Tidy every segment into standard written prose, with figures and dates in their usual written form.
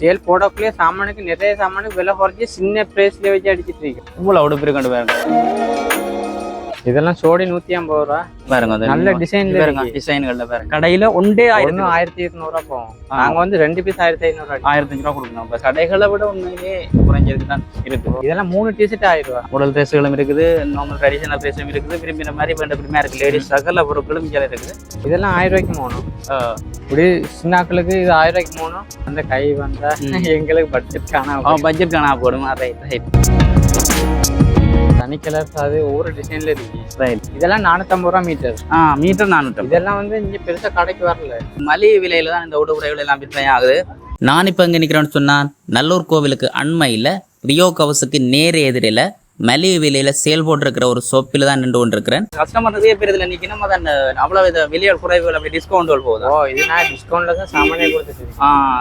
Sale போடக்குள்ளே சாமானுக்கு நிறைய சாமானுக்கு விலை குறைச்சி சின்ன பிரைஸ்ல வச்சு அடிச்சிட்டு இருக்கு. இவ்வளவு உடுப்பு கண்டு பாருங்க. இதெல்லாம் சோடி 150 ரூபா பாருங்க. நல்ல டிசைன்ல பாருங்க. டிசைன்கள்ல பாருங்க. கடையில ஒன்றே 1200 ரூபா போகும். நாங்க வந்து 2 பீஸ் 1500 1500 ரூபா கொடுக்கணும். இப்ப கடைகளை விட உண்மையிலேயே குறைஞ்சதுக்கு தான் இருக்கு. இதெல்லாம் 3 டிஷர்ட் 1000 ரூபா. உடல் ட்ரெஸ்களும் இருக்குது, நார்மல் ட்ரெடிஷனல் ட்ரெஸ்ஸும் இருக்குது, விரும்பின மாதிரி வேண்ட பிரிமையா இருக்கு. லேடிஸ் சகல பொருட்களும் இங்கே இருக்குது. இதெல்லாம் 1000 ரூபாய்க்கு போகணும். இப்படி சின்னாக்களுக்கு இது 1000 ரூபாய்க்கு போகணும். அந்த கை வந்தா எங்களுக்கு பட்ஜெட் காணா போடும். Right right. தனி கலர்ஸ் அது ஒவ்வொரு டிசைன்ல இருக்கு. ரைட். இதெல்லாம் 450 ரூபா மீட்டர். மீட்டர் 400. இதெல்லாம் வந்து இங்க பெருசா கடைக்கு வரல. மலிவு விலையில தான் இந்த உடுப்புடைகள் எல்லாம் விற்பனை ஆகுது. நான் இப்போ இங்கே நிற்கிறேன்னு சொன்னால் நல்லூர் கோவிலுக்கு அண்மையில் ரியோ கவுஸுக்கு நேர் எதிரில் மலிவு விலையில் சேல் போட்டிருக்கிற ஒரு ஷாப்பில் தான் நின்று கொண்டிருக்கிறேன். கஸ்டமர் நிறைய பேர் இதில் நிற்கணும். அதான் அவ்வளோ இதை விலையோட குறைவுகள் அப்படி டிஸ்கவுண்ட் போகுது. இது நான் டிஸ்கவுண்ட்ல தான் சாமானே கொடுத்துட்டு.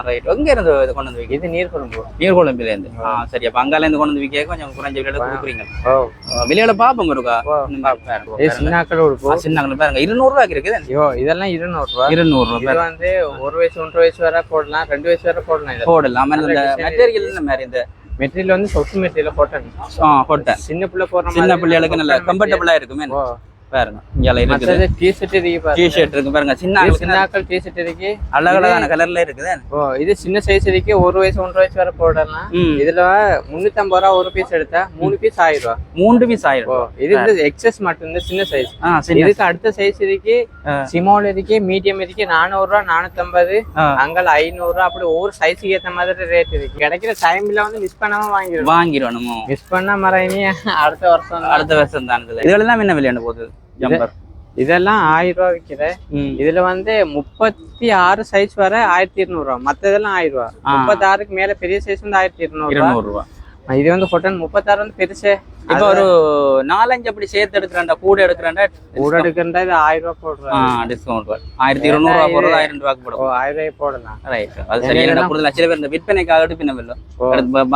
ரைட். எங்கே இருந்து இதை கொண்டு வந்து இது நீர்கொழும்பு. நீர்கொழும்புலேருந்து. சரி. அப்போ அங்காலேருந்து கொண்டு வந்து விற்க கொஞ்சம் குறைஞ்ச விலையில கொடுக்குறீங்க. விலையோட பார்ப்போம் இருக்கா? சின்னாக்கள் உடுப்பு. சின்னாக்கள் பாருங்க. 200 ரூபாய்க்கு இருக்குது. இதெல்லாம் 200 ரூபா. 200 ரூபாய். இது வந்து 1 வயசு 1.5 வயசு வரை போடலாம், 2 வயசு வரை போடலாம். போடலாம். இந்த மெட்டீரியல் இந்த மாதிரி இந்த மெட்டீரியல் வந்து சொஃப்ட் மெட்டீரியல் காட்டன். காட்டன். சின்ன பிள்ளை போடுற சின்ன பிள்ளைகளுக்கு நல்ல கம்ஃபர்டபுளா இருக்குமே. பாருங்க. இங்க இருக்குது. டி-ஷர்ட் இருக்கு பாருங்க. டி-ஷர்ட் இருக்கு பாருங்க. சின்னாக்கள் டி-ஷர்ட் இருக்கு. அழகழகான கலர்ல இருக்குது. இது சின்ன சைஸ் இருக்கு. 1 வயசு 1.5 வயசு வரை போடலாம். இதுல 350 ரூபா ஒரு பீஸ் எடுத்தா 3 பீஸ் 1000 ரூபா. 3 பீஸ் 1000 ரூபா. இது வந்து எக்ஸஸ் மட்டும் இந்த சின்ன சைஸ். இதுக்கு அடுத்த சைஸ் இருக்கு. ஸ்மால் இருக்கு, மீடியம் இருக்கு. 400 ரூபா, 450, அங்கல 500 ரூபா. அப்படி ஒவ்வொரு சைஸுக்கு ஏத்த மாதிரி ரேட் இருக்கு. கிடைக்கிற டைம்ல வந்து மிஸ் பண்ணாம வாங்கிடணும். மிஸ் பண்ணா மறைனி அடுத்த வருஷம் தான். இதெல்லாம் என்ன விலையான போகுது? ஜம்பர் இதெல்லாம் 1000 ரூபா விற்கிற. இதுல வந்து 36 சைஸ் வர 1200 ரூபா. மத்ததெல்லாம் 1000 ரூபா. 36க்கு மேல பெரிய சைஸ் வந்து 1200 ரூபா. இது வந்து கொட்டன் 36 வந்து பெருசு. இப்ப ஒரு 4-5 அப்படி சேர்த்து எடுக்கிறேன்டா, கூட எடுக்கிறேன்டா. கூட எடுக்கிறேன்டா இது 1000 ரூபா போடுறேன். டிஸ்கவுண்ட் 1200 ரூபா போடுறது 1000 ரூபாய்க்கு போடுவோம். 1000 ரூபாய் போடலாம். ரைட். அது சரியான கூடுதல். சில பேர் இந்த விற்பனைக்காக பின்ன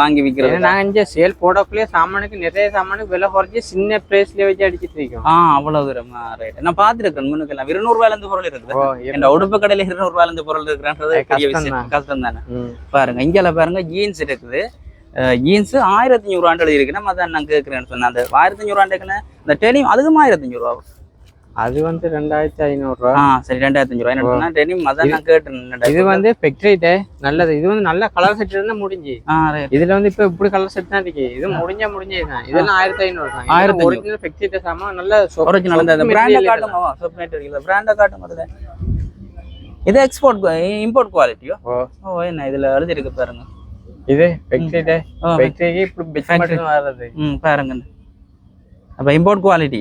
வாங்கி விற்கிறது. நாங்க இங்க சேல் போடக்குள்ளே சாமானுக்கு நிறைய சாமானுக்கு விலை குறைச்சி சின்ன பிரைஸ்ல வச்சு அடிச்சிட்டு இருக்கோம். அவ்வளவு தூரமா? ரைட். நான் பாத்துருக்கேன் முன்னுக்கெல்லாம் 200 ரூபாயில இருந்து பொருள் இருக்குது. இந்த உடுப்பு கடையில 200 ரூபாயில இருந்து பொருள் இருக்குன்றது கஷ்டம் தானே. பாருங்க. இங்கல பாருங்க ஜீன்ஸ் இருக்குது. ஜீன்ஸ் 1500 ரூபாய் எழுதிருக்கு. நம்ம அதான் நான் கேட்கிறேன்னு சொன்னேன். அந்த 1500 ரூபாய்க்குன்னு இந்த டெனிம் அதுக்கும் 1500 ரூபா. அது வந்து 2500 ரூபா. சரி. 2500 ரூபாய் என்ன டெனிம் அதான் நான் கேட்டேன். இது வந்து ஃபேக்டரிட்ட நல்லது. இது வந்து நல்ல கலர் செட் இருந்தா முடிஞ்சு. இதுல வந்து இப்ப இப்படி கலர் செட் தான் இருக்கு. இது முடிஞ்சதுதான். இதெல்லாம் 1500 தான். 1500 ஒரிஜினல் ஃபேக்டரிட்ட சாமான் நல்ல ஒரிஜினல். அந்த பிராண்ட காட்டும். சப்நெட் இருக்குல பிராண்ட காட்டும். அதுல இது எக்ஸ்போர்ட் இம்போர்ட் குவாலிட்டியோ? என்ன இதுல எழுதி இருக்கு பாருங்க. இது ஃபேக்டரிட்ட இப்படி பெஸ்ட் மட்டும் வரது. பாருங்க. அப்ப இம்போர்ட் குவாலிட்டி.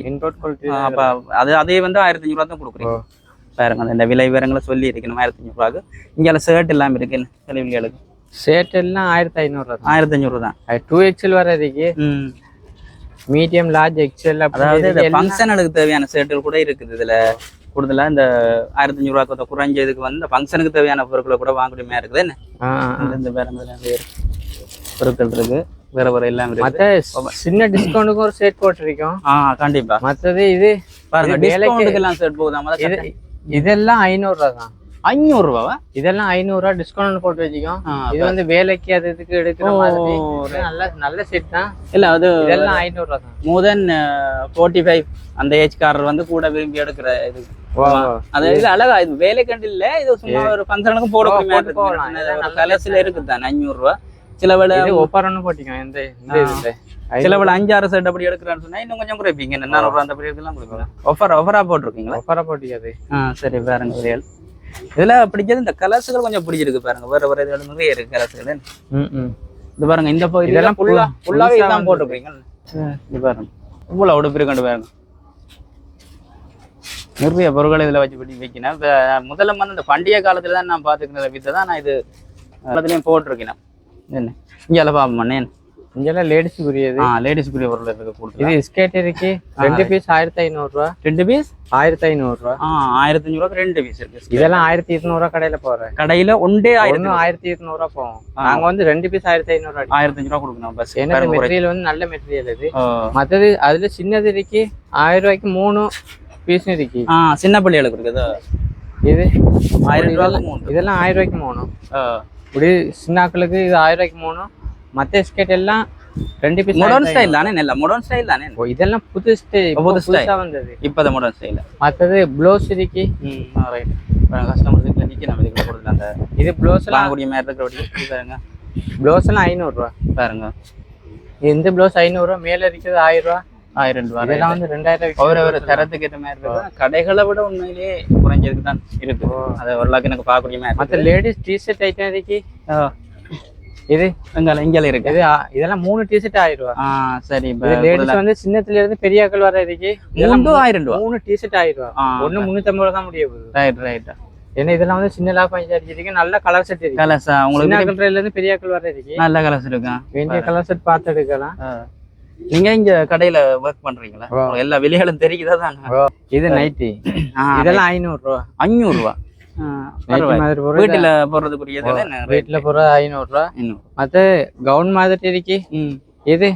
அப்ப அதே வந்து 1500 ரூபா தான் கொடுக்குறீங்க. பாருங்க. இந்த விலை விவரங்களை சொல்லி இருக்கணும். 1500 ரூபாய்க்கு. இங்க ஷர்ட் எல்லாம் இருக்கு. தெளிவுகளுக்கு ஷர்ட் எல்லாம் 1500 ரூபா. 1500 தான். 2XL வர இருக்கு. Medium, large, XL. அதாவது ஃபங்க்ஷனுக்கு தேவையான ஷர்ட்டுகள் கூட இருக்குது. இதுல கூடுதலா இந்த 1500 ரூபாய்க்கு குறைஞ்ச இதுக்கு வந்து ஃபங்க்ஷனுக்கு தேவையான பொருட்களை கூட வாங்கக்கூடியமா இருக்குது. என்ன இந்த வேற பொருட்கள் இருக்கு. வேற வேற எல்லாம் இருக்கு. சின்ன டிஸ்கவுண்ட்டுக்கு ஒரு செட் போட்டிருக்கோம். கண்டிப்பா. மத்தது இது பாருங்க. டிஸ்கவுண்ட்டுக்கு எல்லாம் செட் போகுதாமா? இதெல்லாம் 500 ரூபா தான். 500 ரூபாவா? இதெல்லாம் 500 ரூபா டிஸ்கவுண்ட் போட்டு வச்சுக்கோம். இது வந்து வேலைக்கு அது இதுக்கு எடுக்கிற மாதிரி நல்ல செட் தான். இல்ல அது இதெல்லாம் 500 ரூபா தான். more than 45 அந்த ஏஜ் காரர் வந்து கூட விரும்பி எடுக்கிற இது. அது இது அழகா. இது வேலைக்கண்டு இல்ல. இது சும்மா ஒரு ஃபங்க்ஷனுக்கும் போடக்கூடிய கலர்ஸ்ல இருக்குது தான். 500 ரூபா. சில வேலை ஒப்பர் ஒன்று போட்டிக்கோ. இந்த இதுல சில வேலை 5-6 செட் அப்படி எடுக்கிறான்னு சொன்னா இன்னும் கொஞ்சம் குறைப்பீங்க. 400 ரூபா அந்த எல்லாம் கொடுப்பீங்க. ஒஃபரா போட்டிருக்கீங்களா? ஒஃபரா போட்டிக்காது. சரி. பாருங்க. இதுல பிடிச்சது இந்த கலர்ஸ்கள் கொஞ்சம் பிடிச்சிருக்கு. பாருங்க. வேற வேற இதுல நிறைய இருக்கு கலர்ஸ்கள். இது பாருங்க. இந்த இதெல்லாம் ஃபுல்லாவே இதான் போட்டிருக்கீங்க. இது பாருங்க. இவ்வளவு உடுப்பு கண்டு பாருங்க. நிறைய பொருட்கள் இதுல வச்சு படி வைக்கணும். முதல்ல வந்து இந்த பண்டிகை காலத்துல தான் நான் பாத்துக்கிற வித்தை தான் நான் இது எல்லாத்துலயும் போட்டிருக்கேன். என்ன இங்க பாப்போம். இங்கெல்லாம் லேடிஸ்க்குரியது. லேடிஸ்க்குரிய பொருள் இருக்கு. இது ஸ்கேட் இருக்கு. 2 பீஸ் 1500 ரூபா. 2 பீஸ் 1500 ரூபா. 1500 ரூபாய்க்கு 2 பீஸ் இருக்கு. இதெல்லாம் 1200 ரூபா கடையில போறேன். கடையில ஒன்றே 1200 ரூபா போகும். நாங்க வந்து 2 பீஸ் 1500 ரூபா கொடுக்கணும். பஸ் ஏன்னா மெட்டீரியல் வந்து நல்ல மெட்டீரியல் இது. மத்தது அதுல சின்னது இருக்கு. 1000 ரூபாய்க்கு 3 பீஸ் இருக்கு. சின்ன பிள்ளைகளுக்கு இருக்குது. இது 1000 ரூபாய்க்கு 3. இதெல்லாம் 1000 ரூபாய்க்கு 3. இப்படி சின்னாக்களுக்கு இது 1000 ரூபாய்க்கு 3. மற்ற ஸ்கேட் எல்லாம் 2 பீஸ் மாடர்ன் ஸ்டைல் தானே நல்ல மாடர்ன் ஸ்டைல் தானே இதெல்லாம் புது புதுசா வந்தது இப்போத மாடர்ன் ஸ்டைல் மற்றது ப்ளவுஸ் இருக்கு ரைட் கஸ்டமர்ஸுக்கு நிற்க நம்ம இதுக்குள்ள கொடுத்துல அந்த இது ப்ளவுஸ் எல்லாம் கூடிய மாதிரி இருக்கிற பாருங்க ப்ளவுஸ் எல்லாம் 500 ரூபா பாருங்க இந்த ப்ளவுஸ் 500 ரூபா மேல இருக்குது 1000 ரூபா 1000 ரூபா இதெல்லாம் வந்து 2000 ஒரு தரத்துக்கு ஏற்ற மாதிரி இருக்கு கடைகளை விட உண்மையிலேயே குறைஞ்சதுக்கு தான் இருக்கு அதை ஓரளவுக்கு எனக்கு பார்க்கக்கூடிய மாதிரி மற்ற லேடிஸ் டிஷர்ட் ஐட்டம் இருக்கு இது இங்கே இருக்கு இது இதெல்லாம் 3 டிஷர்ட் 1000 ரூபா சரி லேடிஸ் வந்து சின்னத்துல இருந்து பெரிய ஆட்கள் வர இருக்கு 1000 ரூபா 3 டிஷர்ட் 1000 ரூபா ஒண்ணு 350 ரூபா தான் முடியும் ரைட் ரைட் ஏன்னா இதெல்லாம் வந்து சின்ன லாபம் அடிச்சிருக்கு நல்ல கலர் செட் இருக்கு கலர்ஸா உங்களுக்கு சின்ன இருந்து பெரிய ஆட்கள் வர இருக்கு நல்ல கலர்ஸ் இருக்கா வேண்டிய கலர் செட் பார்த்து எடுக்கலாம் நீங்க இங்க கடையில ஒர்க் பண்றீங்களா எல்லா வெளிகளும் தெரியுதா தான் இது நைட்டி இதெல்லாம் 500 ரூபா 500 ரூபா வீட்டுல போடுறதுக்குரியது வீட்டுல போடுறது 500 ரூபா மத்த கவுன் மாதிரி இருக்கு இது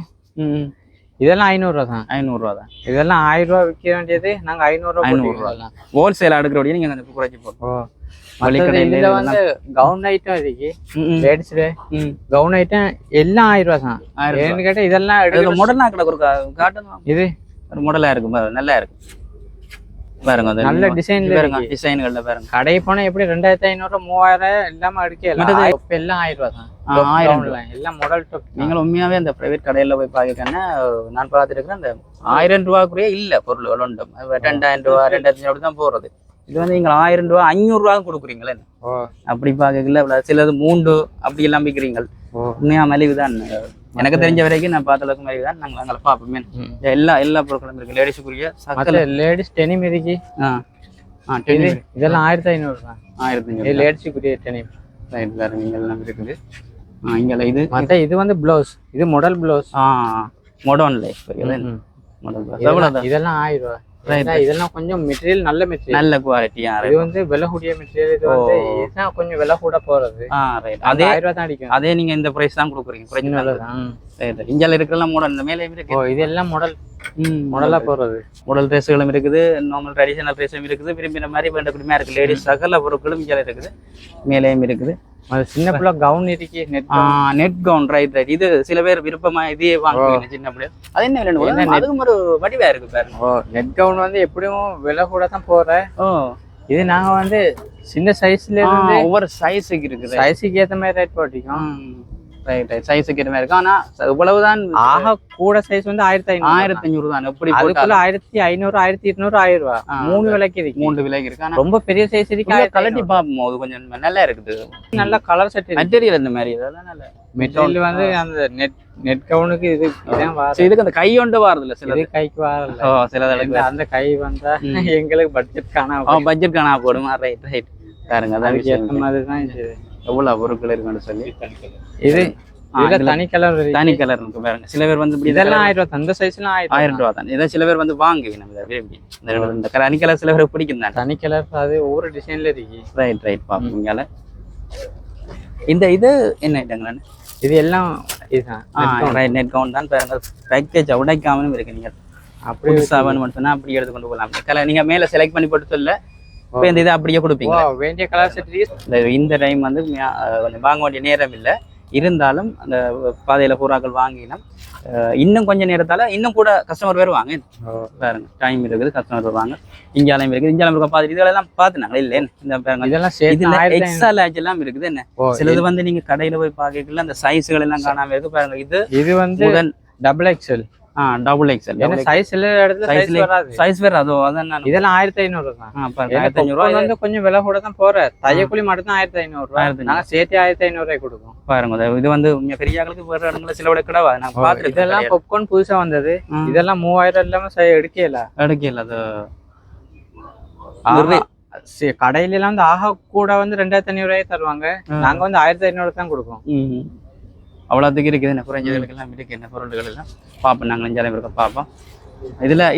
இதெல்லாம் 500 ரூபா தான் 500 ரூபா தான் இதெல்லாம் 1000 ரூபா விற்க வேண்டியது நாங்க 500 ரூபா ஹோல்சேல் அடுக்கிறோட நீங்க கொஞ்சம் குறைச்சி போடுறோம் இதுல வந்து கவுன் ஐட்டம் இருக்கு லேடிஸ்ல கவுன் ஐட்டம் எல்லாம் 1000 ரூபா தான் ஏன்னு கேட்டா இதெல்லாம் மாடர்னா காட்டணும் இது ஒரு மாடலா இருக்கு நல்லா இருக்கு பாருங்க நல்ல டிசைன்ல பாருங்க டிசைன்கள்ல பாருங்க கடை போனா எப்படி 2500 3000 எல்லாமே எடுக்கலாம் இப்ப எல்லாம் 1000 ரூபா தான் 1000 எல்லாம் மாடல் டாப் நீங்க உண்மையாவே அந்த பிரைவேட் கடையில போய் பாக்கன்னா நான் பார்த்துருக்கேன் அந்த 1000 ரூபாய்க்குரிய இல்ல பொருள் ஒன்றும் 2000 ரூபா 2500 தான் போறது இது வந்து நீங்க 1000 ரூபா 500 ரூபா கொடுக்குறீங்களே அப்படி பாக்கல சிலது 3 அப்படி எல்லாம் விற்கிறீங்க உண்மையா மலிவுதான் எனக்கு தெரிஞ்ச வரைக்கும் நான் பார்த்த அளவுக்கு மலிவுதான் நாங்க பார்ப்போமே எல்லா பொருட்களும் இருக்கு லேடிஸுக்குரிய சக்கல லேடிஸ் டெனிம் இருக்கு இதெல்லாம் 1500 தான் 1500 லேடிஸுக்குரிய டெனிம் ரைட் பாருங்க இங்க எல்லாம் இருக்குது இங்க இது மத்த இது வந்து ப்ளவுஸ் இது model blouse modern life model blouse இதெல்லாம் 1000 ரூபா இதெல்லாம் கொஞ்சம் மெட்டீரியல் நல்ல மெட்டீரியல் நல்ல குவாலிட்டியா இது வந்து விலை கூடிய மெட்டீரியல் இது வந்து இதுதான் கொஞ்சம் விலை கூட போறது அதே 1000 ரூபா தான் அடிக்கும் அதே நீங்க இந்த பிரைஸ் தான் கொடுக்குறீங்க பிரைஸ் நல்லதான் இங்கல இருக்கிறலாம் மாடல் இந்த மேலே இருக்கு இதெல்லாம் மாடலா போறது மாடல் ட்ரெஸ்களும் இருக்குது நார்மல் ட்ரெடிஷனல் ட்ரெஸ்ஸும் இருக்குது விரும்பின மாதிரி வேண்டக்கூடியமா இருக்கு லேடிஸ் சகல பொருட்களும் இங்கே இருக்குது மேலேயும் இருக்குது அது சின்ன பிள்ளை கவுன் இருக்கு நெட் கவுன் ரைட் இது சில பேர் விருப்பமா இதே வாங்குவீங்க சின்ன பிள்ளை அது என்ன வேணும் அதுவும் ஒரு வடிவா இருக்கு பாருங்க நெட் கவுன் வந்து எப்படியும் விலை கூட தான் போறேன் இது நாங்க வந்து சின்ன சைஸ்ல இருந்து ஒவ்வொரு சைஸுக்கு இருக்குது சைஸுக்கு ஏத்த மாதிரி ரேட் போட்டிருக்கோம் சைஸுக்கு ஏற்ற மாதிரி இருக்கும் ஆனா இவ்வளவுதான் ஆக கூட சைஸ் வந்து 1500 தான் எப்படி அதுக்குள்ள 1500 1200 1000 ரூபா 3 விலைக்கு இருக்கு 3 விலைக்கு இருக்கு ஆனா ரொம்ப பெரிய சைஸ் இருக்கு கலட்டி பாப்போம் அது கொஞ்சம் நல்லா இருக்குது நல்ல கலர் செட் மெட்டீரியல் இந்த மாதிரி இதெல்லாம் நல்ல மெட்டீரியல் வந்து அந்த நெட் கவுனுக்கு இது இதான் வார இதுக்கு அந்த கை கொண்டு வாரது இல்ல சில கைக்கு வாரல சில அந்த கை வந்தா எங்களுக்கு பட்ஜெட் காணா போடும் ரைட் பாருங்க அதான் ஏத்த மாதிரி தான் இது எவ்வளவு பொருட்கள் இருக்குன்னு சொல்லி இது தனி கலர் இருக்கு பாருங்க சில பேர் வந்து இதெல்லாம் 1000 ரூபா அந்த சைஸ்லாம் 1000 ரூபா தான் இதை சில பேர் வந்து வாங்குவீங்க நம்ம விரும்பி இந்த தனி கலர் சில பேர் பிடிக்கும் தான் தனி கலர் அது ஒவ்வொரு டிசைன்ல இருக்கு ரைட் பாப்பீங்கல இந்த இது என்ன ஐட்டங்களா இது எல்லாம் இதுதான் நெட் கவுண்ட் தான் பாருங்க பேக்கேஜ் உடைக்காமலும் இருக்கு நீங்க அப்படி 7 மட்டும் சொன்னா அப்படி எடுத்து கொண்டு போகலாம் கலர் நீங்க மேல செலக்ட் பண்ணி போட்டு சொல்ல இப்போ இந்த இதை அப்படியே கொடுப்பீங்க வேண்டிய கலர் செட் இந்த டைம் வந்து கொஞ்சம் வாங்க வேண்டிய நேரம் இல்லை இருந்தாலும் அந்த பாதையில பூராக்கள் வாங்கினோம் இன்னும் கொஞ்சம் நேரத்தால இன்னும் கூட கஸ்டமர் வருவாங்க பாருங்க டைம் இருக்குது கஸ்டமர் வருவாங்க இந்தியாலையும் இருக்குது இந்தியாவில் இருக்க பார்த்துட்டு இதெல்லாம் பார்த்துனாங்க இல்லைன்னு இந்த பாருங்க இதெல்லாம் எக்ஸ்ட்ரா லேஜ் எல்லாம் இருக்குது என்ன சிலது வந்து நீங்க கடையில போய் பார்க்கல அந்த சைஸ்கள் எல்லாம் காணாம இருக்கு பாருங்க இது வந்து டபுள் எக்ஸ்எல் டபுள் எக்ஸ்எல் ஏன்னா சைஸ் எல்லா இடத்துல சைஸ் வராது அதான் இதெல்லாம் 1500 தான் 1500 ரூபாய் வந்து கொஞ்சம் விலை கூட தான் போற தையக்கூலி மட்டும் தான் 1500 ரூபாய் நாங்க சேர்த்து 1500 ரூபாய் கொடுப்போம் பாருங்க இது வந்து பெரிய ஆளுக்கு வேற இடங்கள்ல சில விட கிடவா நான் பாத்துட்டு இதெல்லாம் பாப்கார்ன் புதுசா வந்தது இதெல்லாம் 3000 இல்லாம எடுக்கல அது கடையில எல்லாம் வந்து ஆக கூட வந்து 2500 ரூபாய் தருவாங்க நாங்க வந்து 1500 தான் கொடுப்போம் அவ்வளோத்துக்கு இருக்குது என்ன குறைஞ்சதுக்கு எல்லாம் இருக்கு என்ன பொருள்கள் எல்லாம் பார்ப்போம் நாங்கள் அஞ்சாயிரம் இருக்க பார்ப்போம்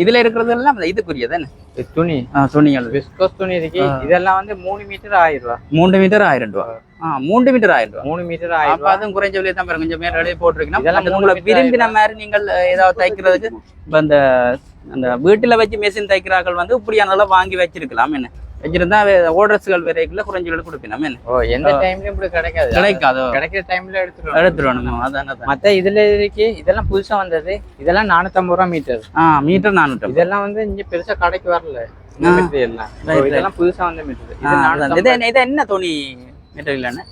இதுல இருக்கிறது எல்லாம் இதுக்குரியது என்ன துணிகள் விஸ்கோஸ் துணி இருக்கு இதெல்லாம் வந்து 3 மீட்டர் 1000 ரூபா 3 மீட்டர் 1000 ரூபா 3 மீட்டர் 1000 ரூபா 3 மீட்டர் 1000 ரூபா அதுவும் குறைஞ்ச விலையை தான் பாருங்க கொஞ்சம் மேலே போட்டிருக்கீங்கன்னா உங்களை விரும்பின மாதிரி நீங்கள் ஏதாவது தைக்கிறதுக்கு இப்போ அந்த வீட்டுல வச்சு மெஷின் தைக்கிறார்கள் வந்து இப்படியானதெல்லாம் வாங்கி வச்சிருக்கலாம் என்ன வச்சிருந்தா ஓடர்ஸ்கள் வரைக்குள்ள குறைஞ்சு கொடுப்பேன் நம்ம எந்த டைம்லயும் இப்படி கிடைக்காது கிடைக்கிற டைம்ல எடுத்துருவோம் அதான் மத்த இதுல இருக்கு இதெல்லாம் புதுசா வந்தது இதெல்லாம் 450 ரூபா மீட்டர் மீட்டர் 400 இதெல்லாம் வந்து இங்க பெருசா கடைக்கு வரல இதெல்லாம் புதுசா வந்த மீட்டர் இது என்ன துணி மீட்டர் இல்லன்னு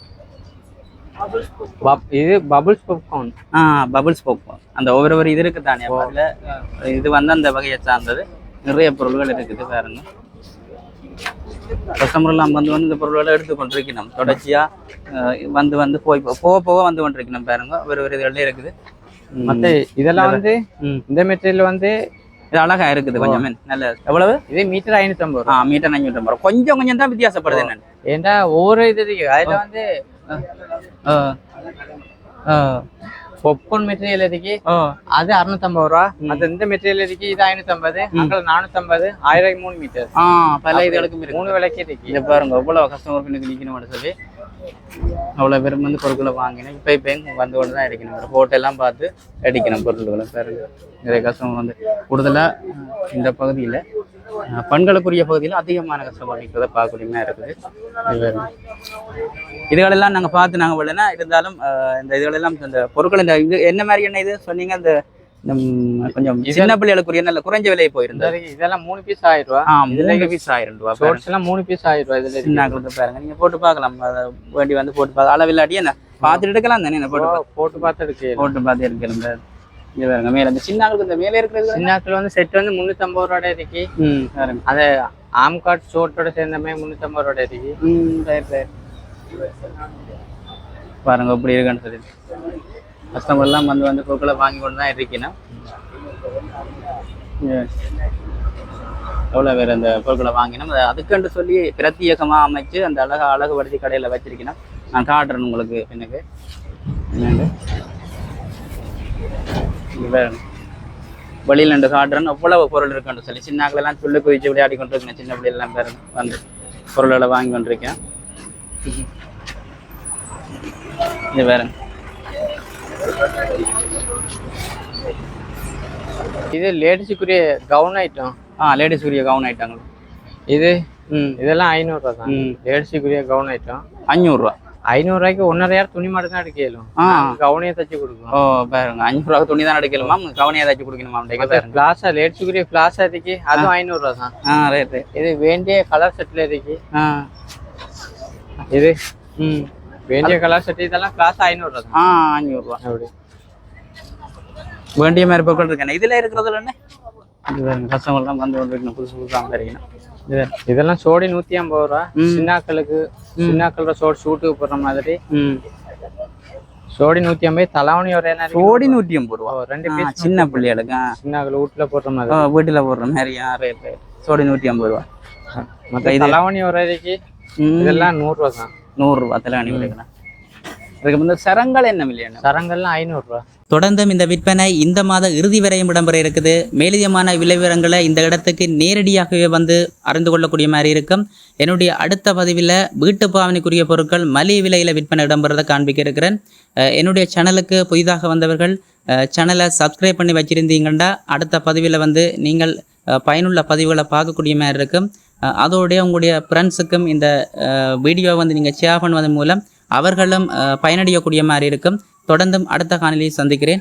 இது பபுள்ஸ் பாப்கார்ன் பபுள்ஸ் பாப்கார்ன் அந்த ஒவ்வொரு இது இருக்கு தானே அதுல இது வந்து அந்த வகையை சார்ந்தது நிறைய பொருள்கள் இருக்குது பாருங்க கஸ்டமர் எல்லாம் வந்து இந்த பொருள்களை எடுத்துக்கொண்டிருக்கணும் தொடர்ச்சியா வந்து போய் போக வந்து கொண்டிருக்கணும் பாருங்க ஒரு இதுல இருக்குது மத்த இதெல்லாம் வந்து இந்த மெட்டீரியல் வந்து இது அழகா இருக்குது கொஞ்சம் நல்ல எவ்வளவு இது மீட்டர் 550 மீட்டர் 550 கொஞ்சம் தான் வித்தியாசப்படுது என்னன்னு ஏன்டா ஒவ்வொரு இது இருக்கு அதுல வந்து பாப்கார்ன் மெட்டீரியல் இருக்கு அது 650 ரூபா மத்த இந்த மெட்டீரியல் இருக்கு இது 550 அங்க 450 1003 மீட்டர் பல இதுகளுக்கும் 3 விலைக்கு இருக்கு இதை பாருங்க எவ்வளவு கஸ்டமர் நிக்கணும் சொல்லி அவ்வளவு பேரும் வந்து பொருட்களை வாங்கினேன் இப்போ வந்து கொண்டு தான் இருக்கணும் ஹோட்டெல்லாம் பார்த்து அடிக்கணும் பொருட்களை பாருங்க நிறைய கஸ்டமர் வந்து கூடுதலா இந்த பகுதியில பெண்களுக்குரிய பகுதியில் அதிகமான கஸ்டமர் நிற்கிறத பார்க்கக்கூடியமா இருக்குது இதுகளெல்லாம் நாங்கள் பார்த்து நாங்கள் வரலன்னா இருந்தாலும் இந்த இதுகளெல்லாம் இந்த பொருட்கள் இந்த இது என்ன மாதிரி என்ன இது சொன்னீங்க அந்த கொஞ்சம் சின்ன பிள்ளைகளுக்குரிய நல்ல குறைஞ்ச விலையை போயிருந்தது இதெல்லாம் 3 பீஸ் 1000 ரூபா 3 பீஸ் 1000 ரூபா ஷார்ட்ஸ் எல்லாம் 3 பீஸ் 1000 ரூபா இதுல சின்ன பாருங்க நீங்க போட்டு பார்க்கலாம் வேண்டி வந்து போட்டு பார்க்க அளவில்லாட்டி என்ன பார்த்துட்டு எடுக்கலாம் தானே போட்டு பார்த்து எடுக்கலாம் இது பாருங்க மேல இந்த சின்னாக்களுக்கு இந்த மேலே இருக்கிறது சின்னாக்கள் வந்து செட் வந்து 350 ரூபாயோட இருக்கு அந்த ஆம் கார்ட் ஷோட்டோட சேர்ந்த மாதிரி 350 ரூபாயோட இருக்கு பாருங்க இப்படி இருக்குன்னு சொல்லி கஸ்டமர் எல்லாம் வந்து பொருட்களை வாங்கி கொண்டு தான் இருக்கணும் எவ்வளோ வேறு அந்த பொருட்களை வாங்கினோம் அதுக்குன்னு சொல்லி பிரத்யேகமாக அமைச்சு அந்த அழகுபடுத்தி கடையில் வச்சிருக்கணும் நான் காட்டுறேன் உங்களுக்கு எனக்கு என்னண்டு வெளியில் ரெண்டு காட்டுறேன்னு எவ்வளவு பொருள் இருக்குன்னு சொல்லி சின்னாக்களெல்லாம் சொல்லி குதிச்சு விளையாடி கொண்டு இருக்கேன் சின்ன பிள்ளைலாம் பேர் வந்து பொருளை வாங்கி கொண்டிருக்கேன் இது வேற இது லேடிஸுக்குரிய கவுன் ஐட்டம் லேடிஸுக்குரிய கவுன் ஐட்டங்கள் இது இதெல்லாம் 500 ரூபா தான் லேடிஸுக்குரிய கவுன் ஐட்டம் 500 ரூபா 500 ரூபாய்க்கு 1.5 துணி மட்டும் தான் எடுக்கலும் கவுனியை தச்சு கொடுக்கும் பாருங்க 500 ரூபா துணி தான் எடுக்கலுமா கவுனியை தச்சு கொடுக்கணுமா பிளாஸா லேடிஸுக்குரிய பிளாஸா இருக்கு அதுவும் 500 ரூபா தான் ரைட்டு இது வேண்டிய கலர் செட்ல இருக்கு இது வேண்டிய கலர் செட் இதெல்லாம் கிளாஸ் 500 ரூபா தான் 500 ரூபா அப்படி வேண்டிய மாதிரி பொருட்கள் இருக்கேன் இதுல இருக்கிறதுல என்ன கஸ்டமர் தான் வந்து கொண்டு புதுசு புதுசாக இருக்கணும் இதெல்லாம் சோடி 150 ரூபா சின்னாக்களோட சூட்டுக்கு போடுற மாதிரி சோடி 150 தலாவணி ஒரே சோடி 150 ரூபா 2 பீஸ் சின்ன பிள்ளைகளுக்கு சின்னாக்கள் வீட்டுல போடுற மாதிரி வீட்டுல போடுற மாதிரி சோடி 150 ரூபா மற்ற தலாவணி ஒரே இதெல்லாம் 100 ரூபா தான் 100 ரூபா தலாவணி விலைக்குண்ணா அதுக்கு வந்து சரங்கள் என்ன விலையா சரங்கள்லாம் 500 ரூபா தொடர்ந்தும் இந்த விற்பனை இந்த மாத இறுதி வரையும் இடம்பெற இருக்குது மேலதிகமான விலை விவரங்களை இந்த இடத்துக்கு நேரடியாகவே வந்து அறிந்து கொள்ளக்கூடிய மாதிரி இருக்கும் என்னுடைய அடுத்த பதிவில் வீட்டு பாவனைக்குரிய பொருட்கள் மலிவு விலையில் விற்பனை இடம்பெறதை காண்பிக்க இருக்கிறேன் என்னுடைய சேனலுக்கு புதிதாக வந்தவர்கள் சேனலை சப்ஸ்கிரைப் பண்ணி வச்சிருந்தீங்கன்னா அடுத்த பதிவில் வந்து நீங்கள் பயனுள்ள பதிவுகளை பார்க்கக்கூடிய மாதிரி இருக்கும் அதோடைய உங்களுடைய ஃப்ரெண்ட்ஸுக்கும் இந்த வீடியோவை வந்து நீங்கள் ஷேர் பண்ணுவதன் மூலம் அவர்களும் பயனடையக்கூடிய மாதிரி இருக்கும் தொடர்ந்தும் அடுத்த காணொலியை சந்திக்கிறேன்